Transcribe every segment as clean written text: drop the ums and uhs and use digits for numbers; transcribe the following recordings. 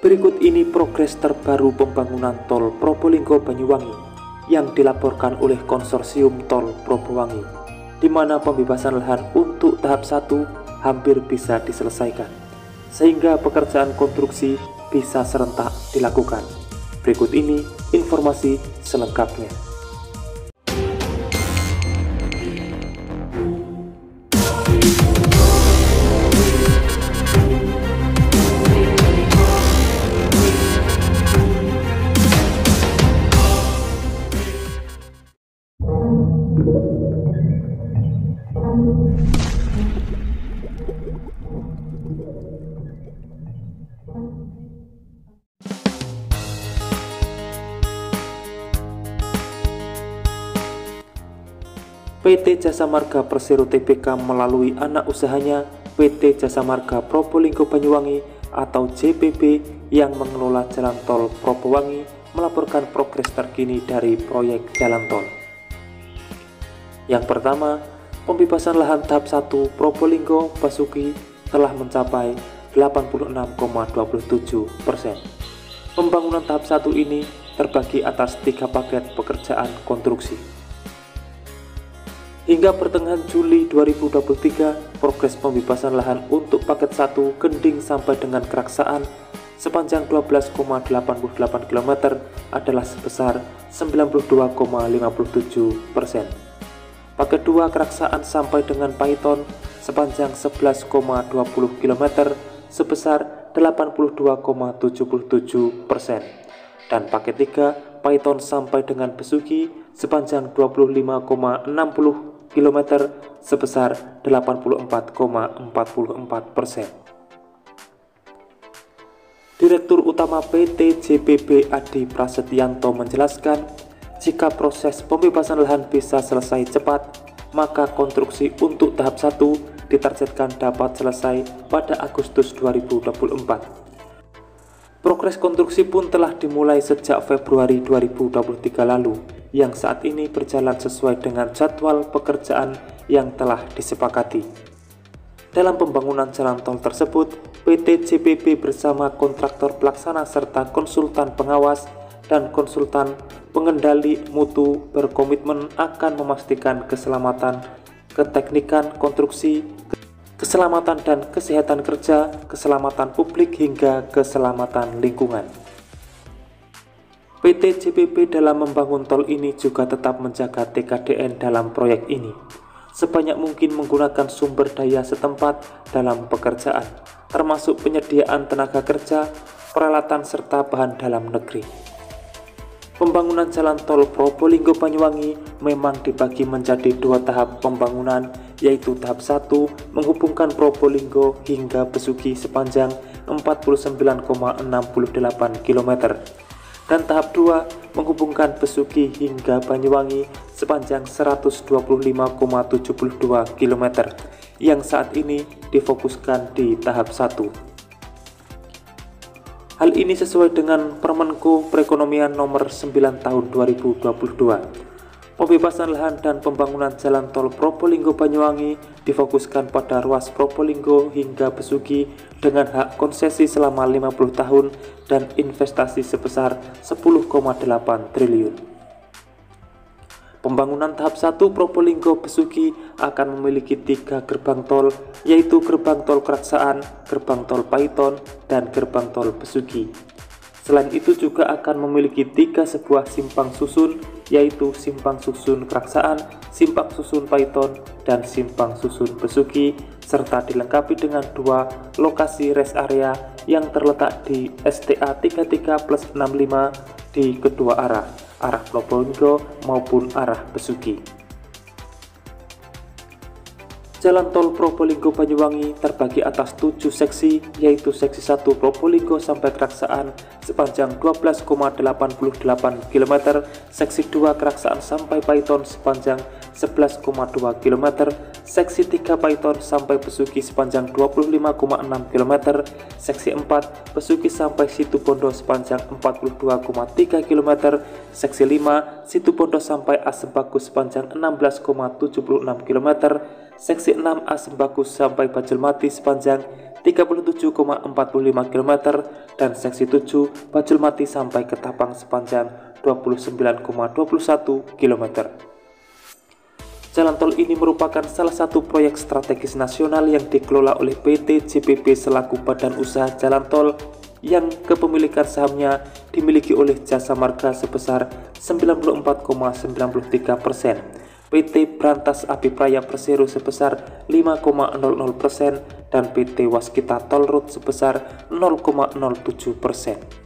Berikut ini progres terbaru pembangunan tol Probolinggo-Banyuwangi yang dilaporkan oleh Konsorsium Tol Probowangi, di mana pembebasan lahan untuk tahap 1 hampir bisa diselesaikan, sehingga pekerjaan konstruksi bisa serentak dilakukan. Berikut ini informasi selengkapnya. PT Jasa Marga Persero Tbk melalui anak usahanya PT Jasa Marga Probolinggo Banyuwangi atau JPB yang mengelola jalan tol Probowangi melaporkan progres terkini dari proyek jalan tol. Yang pertama, pembebasan lahan tahap 1 Probolinggo Basuki telah mencapai 86,27%. Pembangunan tahap 1 ini terbagi atas 3 paket pekerjaan konstruksi. Hingga pertengahan Juli 2023, progres pembebasan lahan untuk paket 1 Gending sampai dengan Keraksaan sepanjang 12,88 km adalah sebesar 92,57%. Paket 2 Keraksaan sampai dengan Paiton sepanjang 11,20 km sebesar 82,77%. Dan paket 3 Paiton sampai dengan Besuki sepanjang 25,60 km sebesar 84,44%. Direktur Utama PT JPB Adi Prasetyanto menjelaskan, jika proses pembebasan lahan bisa selesai cepat, maka konstruksi untuk tahap 1 ditargetkan dapat selesai pada Agustus 2024. Progres konstruksi pun telah dimulai sejak Februari 2023 lalu, yang saat ini berjalan sesuai dengan jadwal pekerjaan yang telah disepakati. Dalam pembangunan jalan tol tersebut, PT JPB bersama kontraktor pelaksana serta konsultan pengawas dan konsultan pengendali mutu berkomitmen akan memastikan keselamatan, keteknikan konstruksi, keselamatan dan kesehatan kerja, keselamatan publik hingga keselamatan lingkungan. PT JPB dalam membangun tol ini juga tetap menjaga TKDN dalam proyek ini, sebanyak mungkin menggunakan sumber daya setempat dalam pekerjaan, termasuk penyediaan tenaga kerja, peralatan serta bahan dalam negeri. Pembangunan jalan tol Probolinggo Banyuwangi memang dibagi menjadi 2 tahap pembangunan, yaitu tahap 1 menghubungkan Probolinggo hingga Besuki sepanjang 49,68 km dan tahap 2 menghubungkan Besuki hingga Banyuwangi sepanjang 125,72 km yang saat ini difokuskan di tahap 1. Hal ini sesuai dengan Permenko Perekonomian Nomor 9 Tahun 2022. Pembebasan lahan dan pembangunan jalan tol Probolinggo Banyuwangi difokuskan pada ruas Probolinggo hingga Besuki dengan hak konsesi selama 50 tahun dan investasi sebesar 10,8 triliun. Pembangunan tahap 1 Probolinggo Besuki akan memiliki 3 gerbang tol, yaitu gerbang tol Keraksaan, gerbang tol Paiton, dan gerbang tol Besuki. Selain itu juga akan memiliki 3 sebuah simpang susun, yaitu simpang susun Keraksaan, simpang susun Paiton, dan simpang susun Besuki, serta dilengkapi dengan 2 lokasi rest area yang terletak di STA 33+65 di kedua arah Probolinggo maupun arah Besuki. Jalan tol Probolinggo Banyuwangi terbagi atas 7 seksi, yaitu seksi 1 Probolinggo sampai Keraksaan sepanjang 12,88 km, seksi 2 Keraksaan sampai Paiton sepanjang 11,2 km, seksi 3 Paiton sampai Besuki sepanjang 25,6 km, seksi 4 Besuki sampai Situbondo sepanjang 42,3 km, seksi 5 Situbondo sampai Asembagus sepanjang 16,76 km, seksi 6 Asembagus sampai Bajulmati sepanjang 37,45 km dan seksi 7 Bajulmati sampai Ketapang sepanjang 29,21 km. Jalan tol ini merupakan salah satu proyek strategis nasional yang dikelola oleh PT JPP selaku badan usaha jalan tol yang kepemilikan sahamnya dimiliki oleh Jasa Marga sebesar 94,93%, PT Brantas Abipraya Persero sebesar 5,00% dan PT Waskita Toll Road sebesar 0,07%.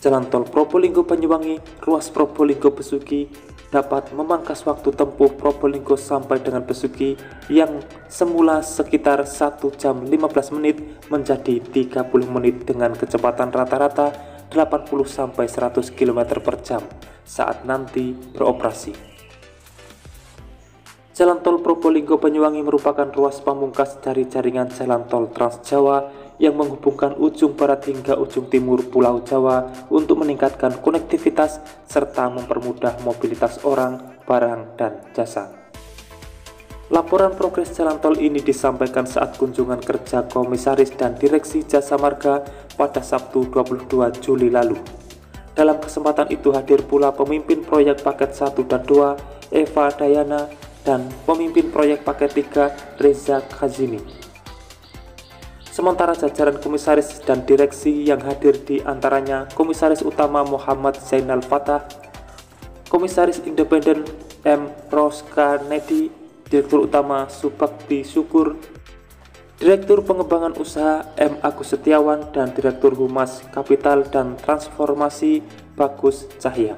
Jalan tol Probolinggo Banyuwangi ruas Probolinggo Besuki dapat memangkas waktu tempuh Probolinggo sampai dengan Besuki yang semula sekitar 1 jam 15 menit menjadi 30 menit dengan kecepatan rata-rata 80-100 km per jam saat nanti beroperasi. Jalan tol Probolinggo Banyuwangi merupakan ruas pamungkas dari jaringan jalan tol Trans Jawa yang menghubungkan ujung barat hingga ujung timur Pulau Jawa untuk meningkatkan konektivitas serta mempermudah mobilitas orang, barang, dan jasa. Laporan progres jalan tol ini disampaikan saat kunjungan kerja Komisaris dan Direksi Jasa Marga pada Sabtu 22 Juli lalu. Dalam kesempatan itu hadir pula pemimpin proyek paket 1 dan 2 Eva Dayana dan pemimpin proyek paket 3 Reza Khazimi. Sementara jajaran komisaris dan direksi yang hadir di antaranya Komisaris Utama Muhammad Zainal Fatah, Komisaris Independen M. Roskanedi, Direktur Utama Subakti Syukur, Direktur Pengembangan Usaha M. Agus Setiawan, dan Direktur Humas Kapital dan Transformasi Bagus Cahya.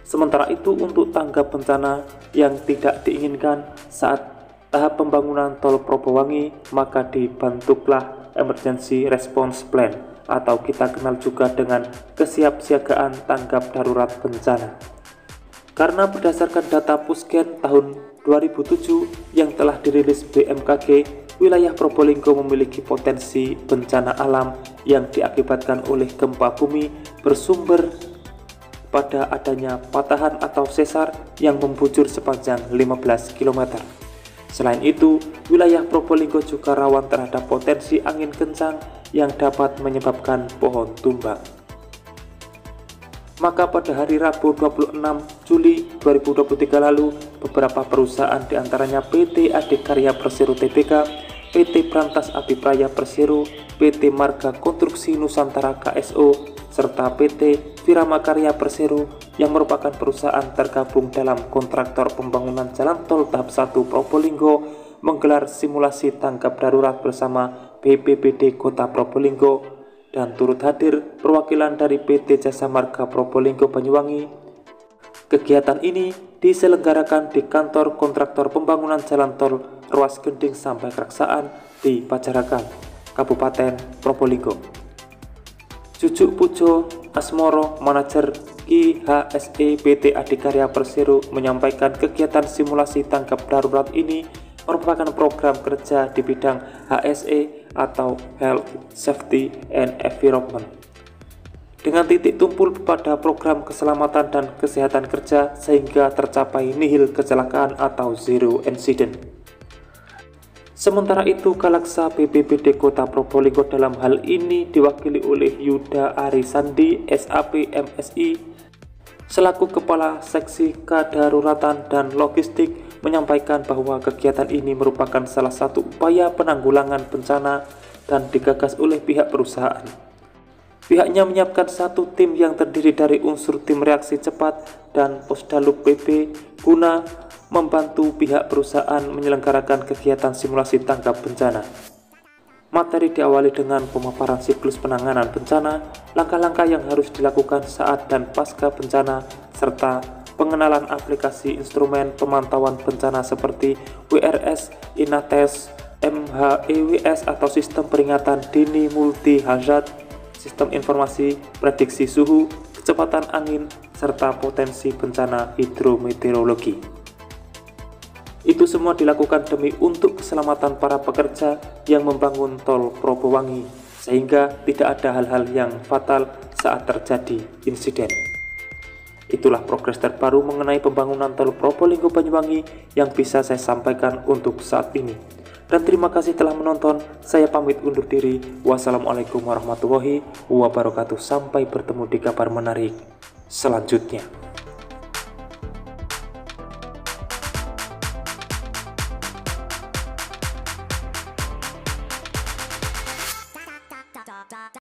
Sementara itu untuk tanggap bencana yang tidak diinginkan saat tahap pembangunan tol Probowangi, maka dibentuklah Emergency Response Plan atau kita kenal juga dengan kesiapsiagaan tanggap darurat bencana. Karena berdasarkan data Pusken tahun 2007 yang telah dirilis BMKG, wilayah Probolinggo memiliki potensi bencana alam yang diakibatkan oleh gempa bumi bersumber pada adanya patahan atau sesar yang membujur sepanjang 15 km. Selain itu, wilayah Probolinggo juga rawan terhadap potensi angin kencang yang dapat menyebabkan pohon tumbang. Maka pada hari Rabu 26 Juli 2023 lalu, beberapa perusahaan diantaranya PT Adikarya Persero Tbk, PT Brantas Abipraya Persero, PT Marga Konstruksi Nusantara KSO, serta PT Virama Karya Persero yang merupakan perusahaan tergabung dalam kontraktor pembangunan jalan tol tahap 1 Probolinggo menggelar simulasi tanggap darurat bersama BPBD Kota Probolinggo dan turut hadir perwakilan dari PT Jasa Marga Probolinggo Banyuwangi. Kegiatan ini diselenggarakan di kantor kontraktor pembangunan jalan tol ruas Gending sampai Keraksaan di Pajarakan, Kabupaten Probolinggo. Jujuk Pujo Asmoro, manajer IHSE PT Adikarya Persero, menyampaikan kegiatan simulasi tanggap darurat ini merupakan program kerja di bidang HSE atau Health, Safety, and Environment dengan titik tumpul pada program keselamatan dan kesehatan kerja sehingga tercapai nihil kecelakaan atau zero incident. Sementara itu, Kalaksa BPBD Kota Probolinggo dalam hal ini diwakili oleh Yuda Arisandi, SAP MSI, selaku Kepala Seksi Kedaruratan dan Logistik, menyampaikan bahwa kegiatan ini merupakan salah satu upaya penanggulangan bencana dan digagas oleh pihak perusahaan. Pihaknya menyiapkan satu tim yang terdiri dari unsur tim reaksi cepat dan Posdalub PP guna membantu pihak perusahaan menyelenggarakan kegiatan simulasi tanggap bencana. Materi diawali dengan pemaparan siklus penanganan bencana, langkah-langkah yang harus dilakukan saat dan pasca bencana, serta pengenalan aplikasi instrumen pemantauan bencana seperti WRS, Inates, MHEWS atau Sistem Peringatan Dini Multi Hazard, Sistem Informasi Prediksi Suhu, Kecepatan Angin, serta Potensi Bencana Hidrometeorologi. Itu semua dilakukan demi untuk keselamatan para pekerja yang membangun tol Probowangi, sehingga tidak ada hal-hal yang fatal saat terjadi insiden. Itulah progres terbaru mengenai pembangunan tol Probolinggo Banyuwangi yang bisa saya sampaikan untuk saat ini. Dan terima kasih telah menonton. Saya pamit undur diri. Wassalamualaikum warahmatullahi wabarakatuh. Sampai bertemu di kabar menarik selanjutnya.